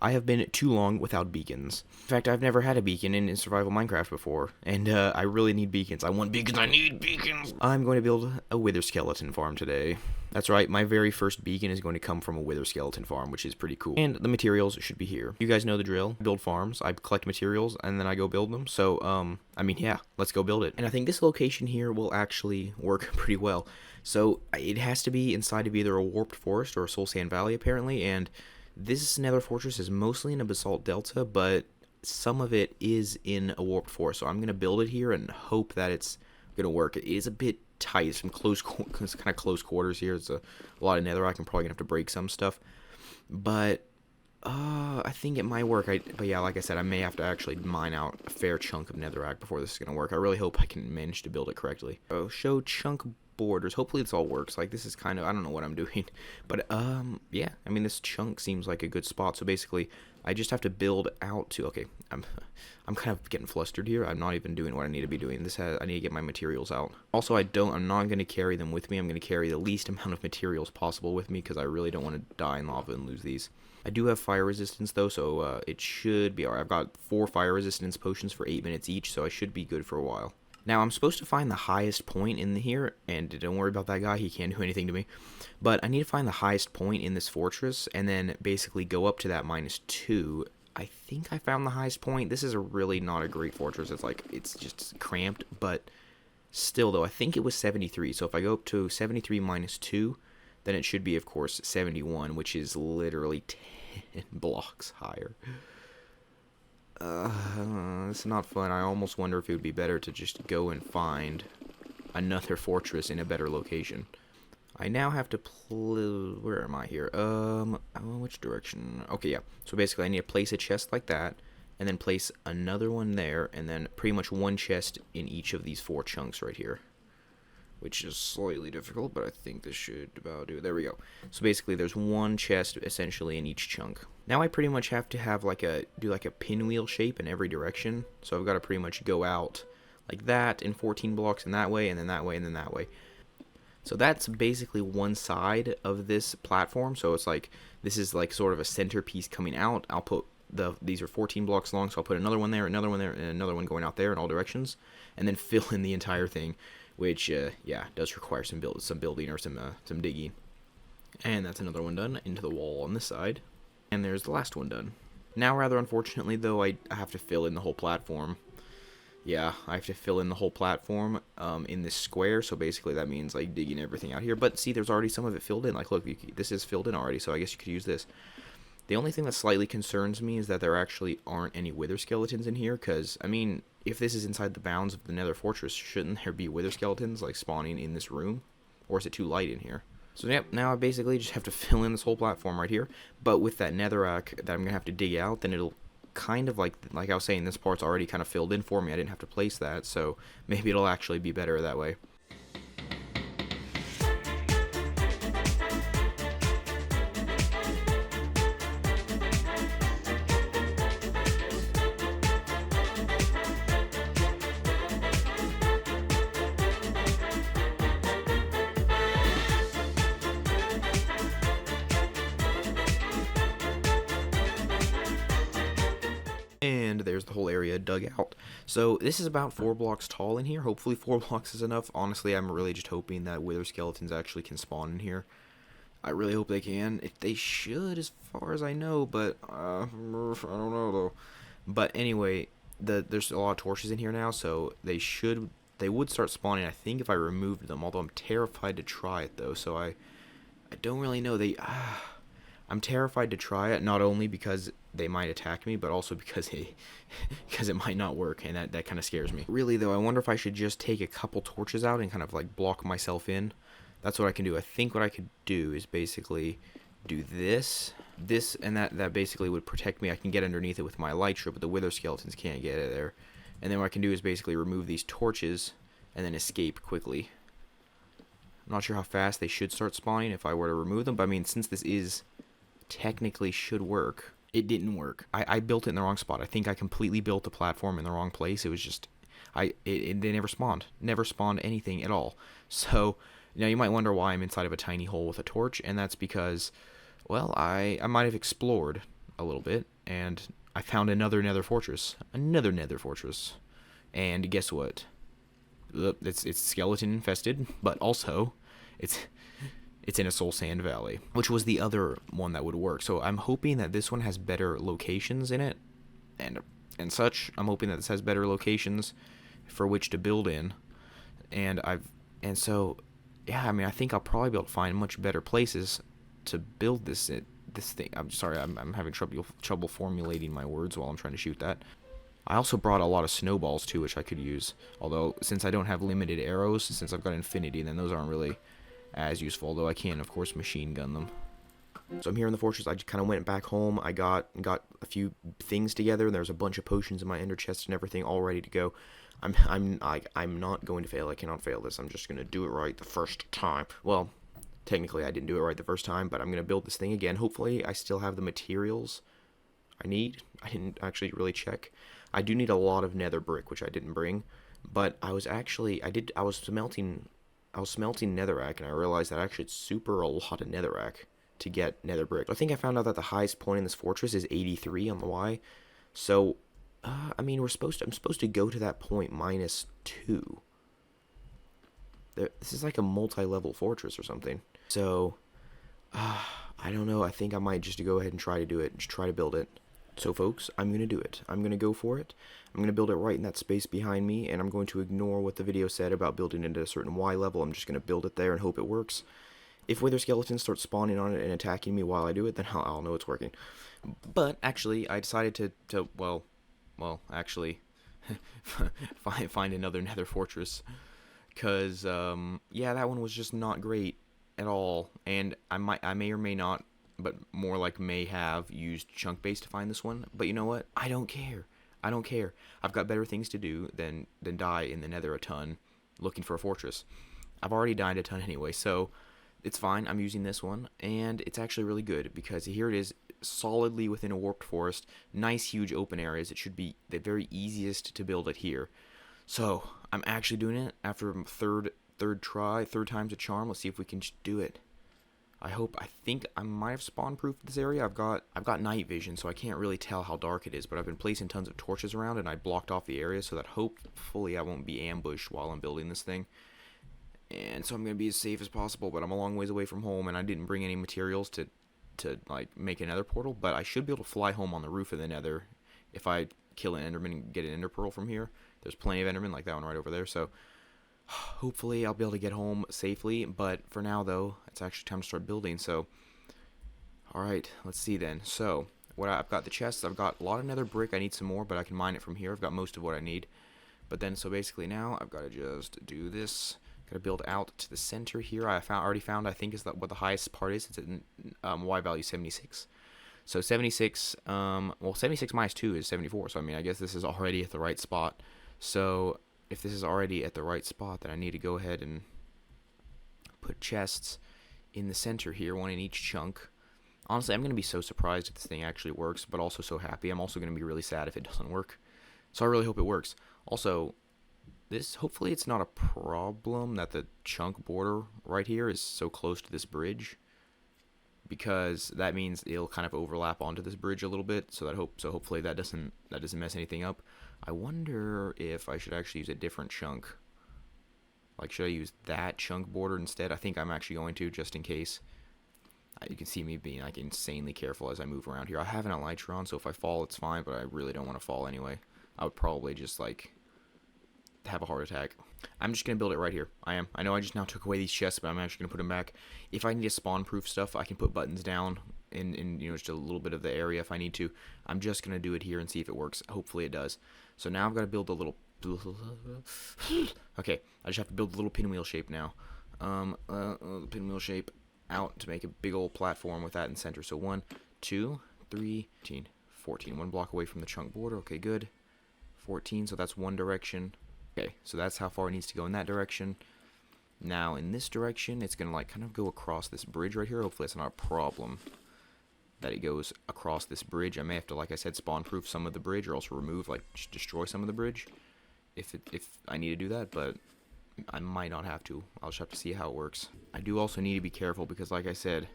I have been too long without beacons. In fact, I've never had a beacon in survival Minecraft before, and I really need beacons. I want beacons, I need beacons! I'm going to build a wither skeleton farm today. That's right, my very first beacon is going to come from a wither skeleton farm, which is pretty cool. And the materials should be here. You guys know the drill. I build farms, I collect materials, and then I go build them. So, I mean, yeah, let's go build it. And I think this location here will actually work pretty well. So, it has to be inside of either a warped forest or a soul sand valley, apparently, and this nether fortress is mostly in a basalt delta, but some of it is in a warped forest. So I'm going to build it here and hope that it's going to work. It is a bit tight. Some close, kind of close quarters here. It's a lot of netherrack. I'm probably going to have to break some stuff. But I think it might work. But yeah, like I said, I may have to actually mine out a fair chunk of netherrack before this is going to work. I really hope I can manage to build it correctly. Oh, show chunk borders. Hopefully this all works. Like, this is kind of, I don't know what I'm doing, but yeah, I mean, this chunk seems like a good spot. So basically I just have to build out to, okay, I'm kind of getting flustered here. I'm not even doing what I need to be doing. I need to get my materials out. Also, I'm not going to carry them with me. I'm going to carry the least amount of materials possible with me because I really don't want to die in lava and lose these. I do have fire resistance though, so it should be alright. I've got 4 fire resistance potions for 8 minutes each, so I should be good for a while. Now, I'm supposed to find the highest point in here, and don't worry about that guy, he can't do anything to me. But I need to find the highest point in this fortress, and then basically go up to that -2. I think I found the highest point. This is really not a great fortress. It's just cramped, but still, though, I think it was 73. So if I go up to 73 -2, then it should be, of course, 71, which is literally 10 blocks higher. It's not fun. I almost wonder if it would be better to just go and find another fortress in a better location. I now have to where am I here? Which direction? Okay, yeah. So basically I need to place a chest like that, and then place another one there, and then pretty much one chest in each of these 4 chunks right here. Which is slightly difficult, but I think this should about do it. There we go. So basically, there's one chest essentially in each chunk. Now I pretty much have to have do a pinwheel shape in every direction. So I've got to pretty much go out like that in 14 blocks in that way, and then that way, and then that way. So that's basically one side of this platform. So it's like, this is like sort of a centerpiece coming out. I'll put these are 14 blocks long, so I'll put another one there, and another one going out there in all directions, and then fill in the entire thing. Which, yeah, does require some building or some digging. And that's another one done into the wall on this side. And there's the last one done. Now, rather unfortunately, though, I have to fill in the whole platform. Yeah, I have to fill in the whole platform in this square. So basically that means, like, digging everything out here. But see, there's already some of it filled in. Like, look, this is filled in already, so I guess you could use this. The only thing that slightly concerns me is that there actually aren't any wither skeletons in here, because, I mean, if this is inside the bounds of the nether fortress, shouldn't there be wither skeletons, like, spawning in this room? Or is it too light in here? So, yep, now I basically just have to fill in this whole platform right here, but with that netherrack that I'm going to have to dig out, then it'll kind of, like I was saying, this part's already kind of filled in for me. I didn't have to place that, so maybe it'll actually be better that way. And there's the whole area dug out. So this is about 4 blocks tall in here. Hopefully 4 blocks is enough. Honestly, I'm really just hoping that wither skeletons actually can spawn in here. I really hope they can. They should, as far as I know, but I don't know though. But anyway, there's a lot of torches in here now, so they would start spawning, I think, if I removed them. Although I'm terrified to try it though, so I don't really know. I'm terrified to try it, not only because they might attack me, but also because it might not work, and that kind of scares me. Really, though, I wonder if I should just take a couple torches out and kind of, like, block myself in. That's what I can do. I think what I could do is basically do this, and that basically would protect me. I can get underneath it with my elytra, but the wither skeletons can't get it there. And then what I can do is basically remove these torches and then escape quickly. I'm not sure how fast they should start spawning if I were to remove them, but I mean, since this is technically should work, it didn't work. I built it in the wrong spot. I think I completely built the platform in the wrong place. It was just, they never spawned anything at all. So now you might wonder why I'm inside of a tiny hole with a torch, and that's because, well, I might have explored. a little bit, and I found another nether fortress. Another nether fortress. And guess what? It's skeleton infested, but also it's in a soul sand valley, which was the other one that would work. So I'm hoping that this one has better locations in it, and such. I'm hoping that this has better locations for which to build in, and so yeah. I mean, I think I'll probably be able to find much better places to build this thing. I'm sorry, I'm having trouble formulating my words while I'm trying to shoot that. I also brought a lot of snowballs too, which I could use. Although, since I don't have limited arrows, since I've got infinity, then those aren't really as useful. Although I can, of course, machine gun them. So I'm here in the fortress. I just kind of went back home. I got a few things together. There's a bunch of potions in my ender chest and everything all ready to go. I'm not going to fail. I cannot fail this. I'm just gonna do it right the first time. Well, technically I didn't do it right the first time, but I'm gonna build this thing again. Hopefully I still have the materials I need. I didn't actually really check. I do need a lot of nether brick, which I didn't bring, but I was smelting netherrack, and I realized that actually it's super a lot of netherrack to get nether brick. I think I found out that the highest point in this fortress is 83 on the Y. So, I mean, I'm supposed to go to that point -2. This is like a multi-level fortress or something. So, I don't know. I think I might just go ahead and try to do it. Just try to build it. So, folks, I'm going to do it. I'm going to go for it. I'm going to build it right in that space behind me, and I'm going to ignore what the video said about building it at a certain Y level. I'm just going to build it there and hope it works. If wither skeletons start spawning on it and attacking me while I do it, then I'll know it's working. But, actually, I decided to actually, find another nether fortress. Because, yeah, that one was just not great at all. And I may or may not, but more like may have used chunk base to find this one. But you know what? I don't care. I don't care. I've got better things to do than die in the nether a ton looking for a fortress. I've already died a ton anyway, so it's fine. I'm using this one, and it's actually really good because here it is, solidly within a warped forest. Nice, huge open areas. It should be the very easiest to build it here. So I'm actually doing it after third time's a charm. Let's see if we can do it. I think I might have spawn-proofed this area. I've got night vision, so I can't really tell how dark it is, but I've been placing tons of torches around, and I blocked off the area so that hopefully I won't be ambushed while I'm building this thing. And so I'm going to be as safe as possible, but I'm a long ways away from home, and I didn't bring any materials to like make a nether portal, but I should be able to fly home on the roof of the nether if I kill an enderman and get an ender pearl from here. There's plenty of endermen like that one right over there, so hopefully I'll be able to get home safely. But for now, though, it's actually time to start building. So, alright, let's see then. So, I've got the chests. I've got a lot of nether brick. I need some more, but I can mine it from here. I've got most of what I need. But then, so basically now, I've got to just do this. Got to build out to the center here. I already found, I think, is what the highest part is. It's at Y value 76. So 76, 76 minus 2 is 74. So, I mean, I guess this is already at the right spot. So, if this is already at the right spot, then I need to go ahead and put chests in the center here, one in each chunk. Honestly, I'm going to be so surprised if this thing actually works, but also so happy. I'm also going to be really sad if it doesn't work. So I really hope it works. Also, hopefully it's not a problem that the chunk border right here is so close to this bridge, because that means it'll kind of overlap onto this bridge a little bit. So hopefully that doesn't mess anything up. I wonder if I should actually use a different chunk. Like, should I use that chunk border instead? I think I'm actually going to, just in case. You can see me being like insanely careful as I move around here. I have an elytra on, so if I fall, it's fine, but I really don't want to fall anyway. I would probably just like have a heart attack. I'm just gonna build it right here. I know I just now took away these chests, but I'm actually gonna put them back. If I need to spawn proof stuff, I can put buttons down in just a little bit of the area if I need to. I'm just gonna do it here and see if it works. Hopefully it does. So now I've got to build a little okay, I just have to build a little pinwheel shape now. The pinwheel shape out to make a big old platform with that in center. So 1, 2, 3, 14. 1 block away from the chunk border. Okay, good. 14, so that's one direction. Okay, so that's how far it needs to go in that direction. Now, in this direction, it's going to like kind of go across this bridge right here. Hopefully that's not a problem that it goes across this bridge. I may have to, like I said, spawn-proof some of the bridge, or else remove, like, just destroy some of the bridge if I need to do that, but I might not have to. I'll just have to see how it works. I do also need to be careful because, like I said,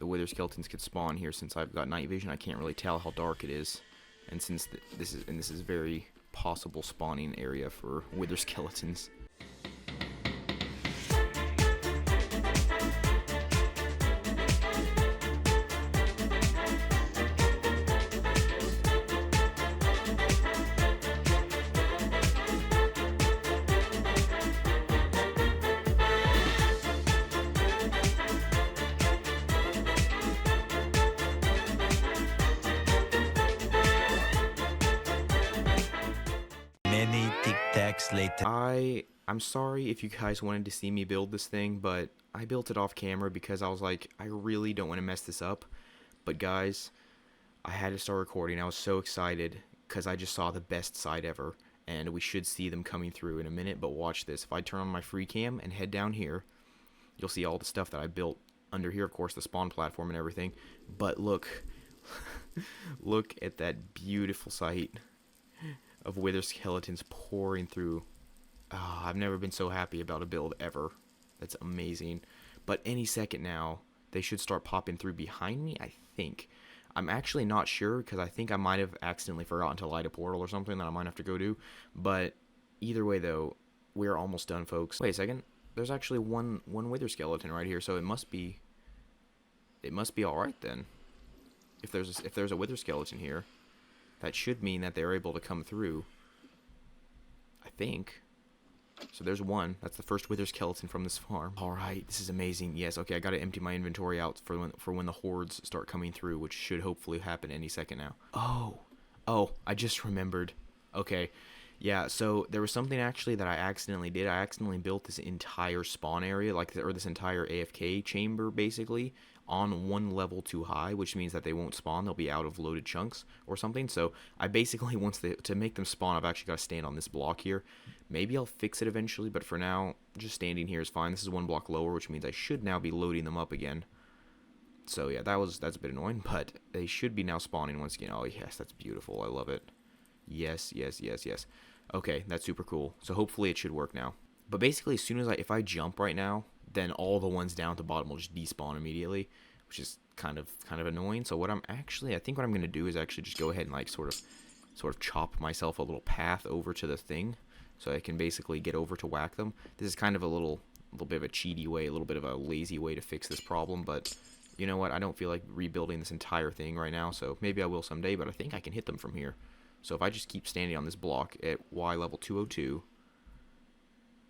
the wither skeletons could spawn here. Since I've got night vision, I can't really tell how dark it is. And since this is very possible spawning area for wither skeletons. Many tic tacs later. I'm sorry if you guys wanted to see me build this thing, but I built it off camera because I was like, I really don't want to mess this up. But guys, I had to start recording. I was so excited because I just saw the best side ever, and we should see them coming through in a minute. But watch this. If I turn on my free cam and head down here, you'll see all the stuff that I built under here. Of course, the spawn platform and everything. But look, look at that beautiful sight of wither skeletons pouring through. Oh, I've never been so happy about a build ever. That's amazing. But any second now, they should start popping through behind me, I think. I'm actually not sure, because I think I might have accidentally forgotten to light a portal or something that I might have to go do. But either way, though, we're almost done, folks. Wait a second. There's actually one wither skeleton right here, so it must be alright then. If there's a wither skeleton here, that should mean that they're able to come through. I think. So there's one. That's the first wither skeleton from this farm. Alright, this is amazing. Yes, okay, I gotta empty my inventory out for when the hordes start coming through, which should hopefully happen any second now. Oh, I just remembered. Okay, yeah, so there was something actually that I accidentally did. I accidentally built this entire spawn area, or this entire AFK chamber, basically, on one level too high, which means that they won't spawn. They'll be out of loaded chunks or something. So I basically, to make them spawn, I've actually got to stand on this block here. Maybe I'll fix it eventually, but for now, just standing here is fine. This is one block lower, which means I should now be loading them up again. So yeah, that's a bit annoying, but they should be now spawning once again. Oh yes, that's beautiful. I love it. Yes. Okay, that's super cool. So hopefully it should work now. But basically, as soon as if I jump right now, then all the ones down at the bottom will just despawn immediately, which is kind of annoying. So I think what I'm gonna do is actually just go ahead and like sort of chop myself a little path over to the thing, so I can basically get over to whack them. This is kind of a little bit of a cheaty way, a little bit of a lazy way to fix this problem, but you know what? I don't feel like rebuilding this entire thing right now, so maybe I will someday. But I think I can hit them from here. So if I just keep standing on this block at Y level 202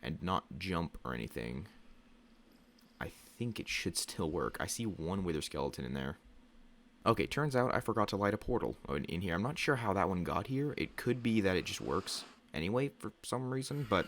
and not jump or anything, I think it should still work. I see one wither skeleton in there. Okay, turns out I forgot to light a portal in here. I'm not sure how that one got here. It could be that it just works anyway for some reason, but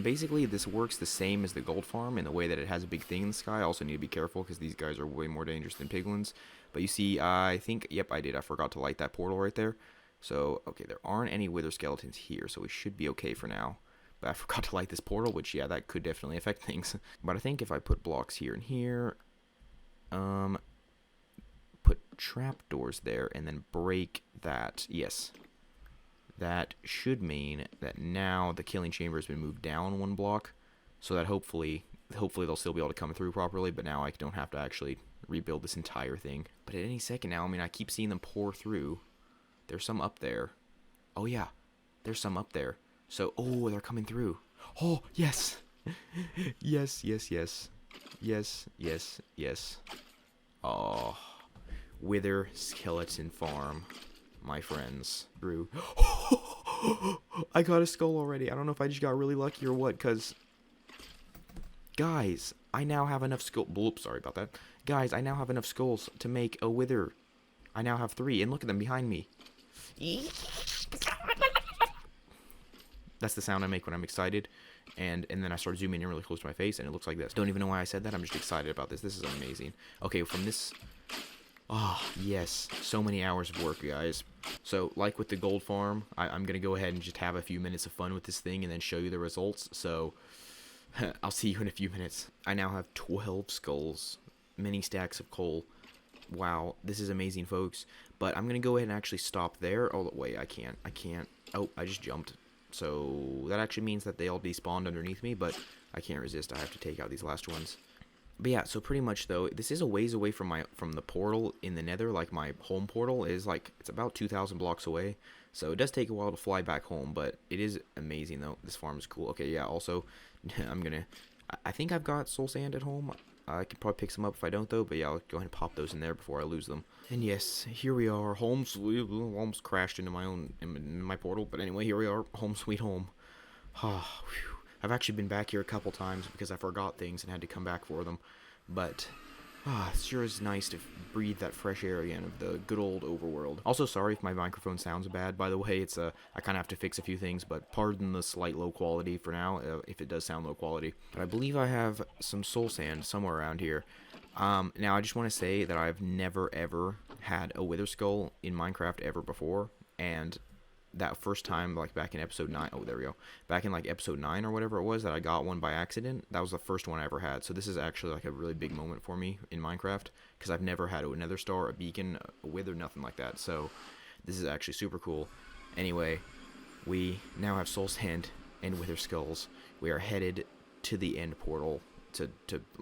basically this works the same as the gold farm in the way that it has a big thing in the sky. I also need to be careful because these guys are way more dangerous than piglins. But you see, I think, yep, I did. I forgot to light that portal right there. So, okay, there aren't any wither skeletons here, so we should be okay for now. But I forgot to light this portal, which, yeah, that could definitely affect things. But I think if I put blocks here and here, put trapdoors there, and then break that, yes. That should mean that now the killing chamber has been moved down one block, so that hopefully they'll still be able to come through properly, but now I don't have to actually rebuild this entire thing. But at any second now, I mean, I keep seeing them pour through. There's some up there. Oh, yeah. There's some up there. So, oh, they're coming through. Oh, yes. Yes. Oh, wither skeleton farm, my friends. Through. I got a skull already. I don't know if I just got really lucky or what, because, guys, I now have enough skull. Bloop, sorry about that. Guys, I now have enough skulls to make a wither. I now have 3, and look at them behind me. That's the sound I make when I'm excited, and then I start zooming in really close to my face, and it looks like this. Don't even know why I said that. I'm just excited about this. This is amazing. Okay, from this... Oh, yes. So many hours of work, guys. So, like with the gold farm, I'm going to go ahead and just have a few minutes of fun with this thing and then show you the results. So, I'll see you in a few minutes. I now have 12 skulls, many stacks of coal. Wow, this is amazing, folks. But I'm going to go ahead and actually stop there. Oh, wait, I can't. Oh, I just jumped. So that actually means that they all despawned underneath me, but I can't resist. I have to take out these last ones. But yeah, so pretty much though, this is a ways away from the portal in the Nether. Like my home portal is like it's about 2,000 blocks away, so it does take a while to fly back home. But it is amazing though. This farm is cool. Okay, yeah. Also, I'm gonna. I think I've got soul sand at home. I could probably pick some up if I don't though. But yeah, I'll go ahead and pop those in there before I lose them. And yes, here we are, home. Almost crashed into my own in my portal. But anyway, here we are, home sweet home. Ah, whew. I've actually been back here a couple times because I forgot things and had to come back for them. But, it sure is nice to breathe that fresh air again of the good old overworld. Also, sorry if my microphone sounds bad, by the way. It's I kind of have to fix a few things, but pardon the slight low quality for now, if it does sound low quality. But I believe I have some soul sand somewhere around here. Now, I just want to say that I've never, ever had a wither skull in Minecraft ever before, and that first time, like back in episode 9, oh, there we go, back in like episode 9 or whatever it was, that I got one by accident, that was the first one I ever had. So this is actually like a really big moment for me in Minecraft, because I've never had a nether star, a beacon, a wither, nothing like that. So this is actually super cool. Anyway, we now have soul sand and wither skulls. We are headed to the end portal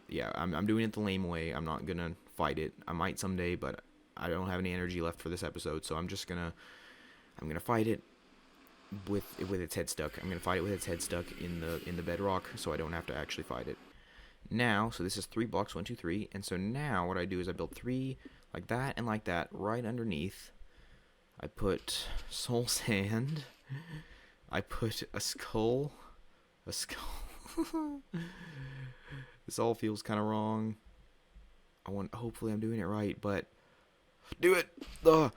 yeah, I'm doing it the lame way. I'm not gonna fight it. I might someday, but I don't have any energy left for this episode, so I'm gonna fight it with its head stuck. I'm gonna fight it with its head stuck in the bedrock, so I don't have to actually fight it. Now, so this is 3 blocks, 1, 2, 3, and so now what I do is I build 3 like that right underneath. I put soul sand. I put a skull. This all feels kind of wrong. Hopefully I'm doing it right, but do it. Ugh.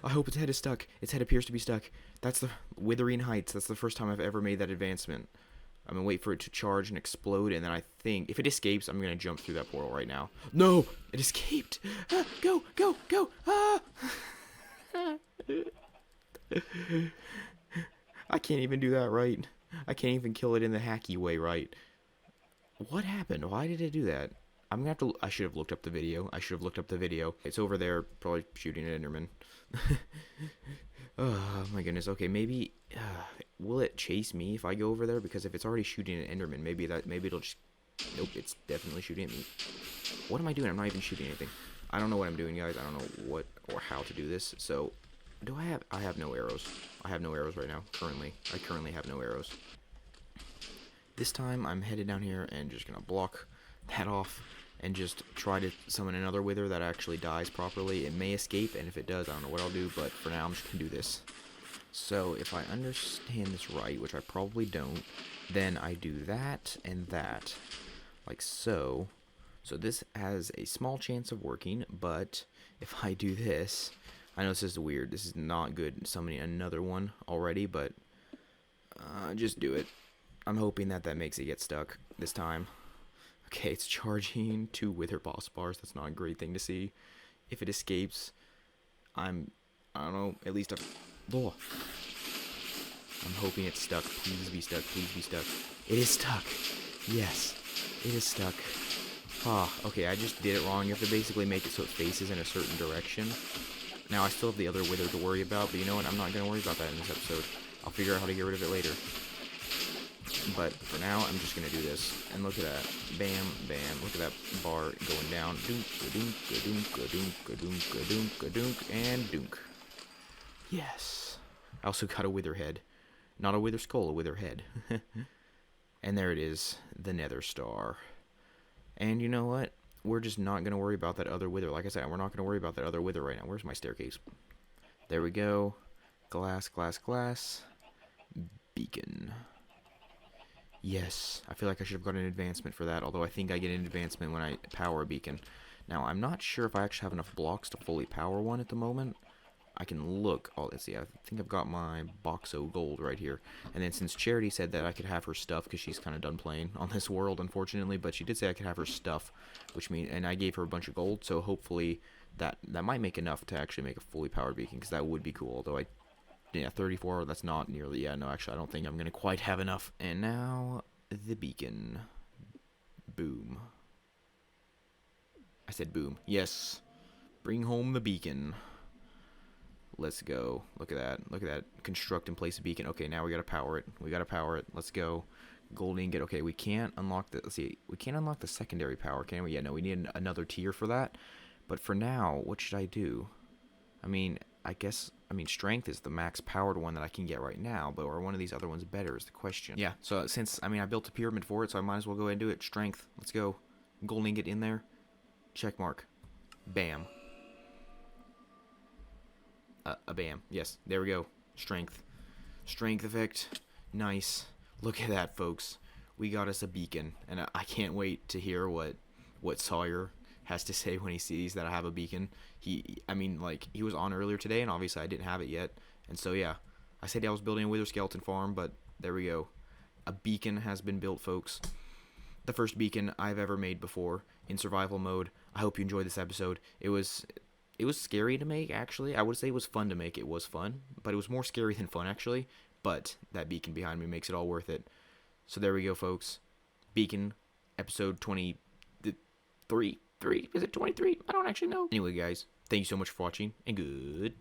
I hope its head is stuck. Its head appears to be stuck. That's the Withering Heights. That's the first time I've ever made that advancement. I'm gonna wait for it to charge and explode, and then I think if it escapes, I'm gonna jump through that portal right now. No, it escaped. Ah, go, go, go! Ah! I can't even do that right. I can't even kill it in the hacky way right. What happened? Why did it do that? I'm gonna have to. I should have looked up the video. It's over there, probably shooting an Enderman. Oh my goodness. Okay, maybe. Will it chase me if I go over there? Because if it's already shooting an Enderman, maybe it'll just. Nope, it's definitely shooting at me. What am I doing? I'm not even shooting anything. I don't know what I'm doing, guys. I don't know what or how to do this. So, do I have? I have no arrows. I have no arrows right now. I currently have no arrows. This time, I'm headed down here and just gonna block that off and just try to summon another wither that actually dies properly. It may escape, and if it does, I don't know what I'll do, but for now I'm just gonna do this. So if I understand this right, which I probably don't, then I do that and that, like so. So this has a small chance of working, but if I do this, I know this is weird, this is not good summoning another one already, but just do it. I'm hoping that makes it get stuck this time. Okay, it's charging 2 wither boss bars. That's not a great thing to see. If it escapes, I don't know, at least I'm hoping it's stuck. Please be stuck, please be stuck. It is stuck. Yes, it is stuck. Okay, I just did it wrong. You have to basically make it so it faces in a certain direction. Now, I still have the other wither to worry about, but you know what? I'm not going to worry about that in this episode. I'll figure out how to get rid of it later. But for now, I'm just going to do this. And look at that. Bam, bam. Look at that bar going down. Dunk, dunk, dunk, dunk, dunk, dunk, dunk, and dunk. Yes. I also got a wither head. Not a wither skull, a wither head. And there it is. The nether star. And you know what? We're just not going to worry about that other wither. Like I said, we're not going to worry about that other wither right now. Where's my staircase? There we go. Glass, glass, glass. Beacon. Yes, I feel like I should have got an advancement for that, although I think I get an advancement when I power a beacon. Now, I'm not sure if I actually have enough blocks to fully power one at the moment. I can look. Oh, let's see. I think I've got my Boxo Gold right here. And then since Charity said that I could have her stuff, because she's kind of done playing on this world, unfortunately, but she did say I could have her stuff, which means, and I gave her a bunch of gold, so hopefully that might make enough to actually make a fully powered beacon, because that would be cool, although yeah, 34, that's not nearly, yeah, no, actually, I don't think I'm going to quite have enough. And now, the beacon. Boom. I said boom. Yes. Bring home the beacon. Let's go. Look at that. Look at that. Construct and place a beacon. Okay, now we got to power it. We got to power it. Let's go. Gold ingot. Okay, we can't unlock the. Let's see. We can't unlock the secondary power, can we? Yeah, no. We need another tier for that. But for now, what should I do? I mean, I guess. I mean, strength is the max powered one that I can get right now. But are one of these other ones better? Is the question. Yeah. So since I mean I built a pyramid for it, so I might as well go ahead and do it. Strength. Let's go. Gold ingot in there. Check mark. Bam. A bam. Yes. There we go. Strength. Strength effect. Nice. Look at that, folks. We got us a beacon, and I can't wait to hear what Sawyer has to say when he sees that I have a beacon. I mean, like, he was on earlier today, and obviously I didn't have it yet. And so, yeah, I said I was building a wither skeleton farm, but there we go. A beacon has been built, folks. The first beacon I've ever made before in survival mode. I hope you enjoyed this episode. It was scary to make, actually. I would say it was fun to make. It was fun, but it was more scary than fun, actually. But that beacon behind me makes it all worth it. So there we go, folks. Beacon, episode 23. Is it 23? I don't actually know. Anyway, guys, thank you so much for watching, and good.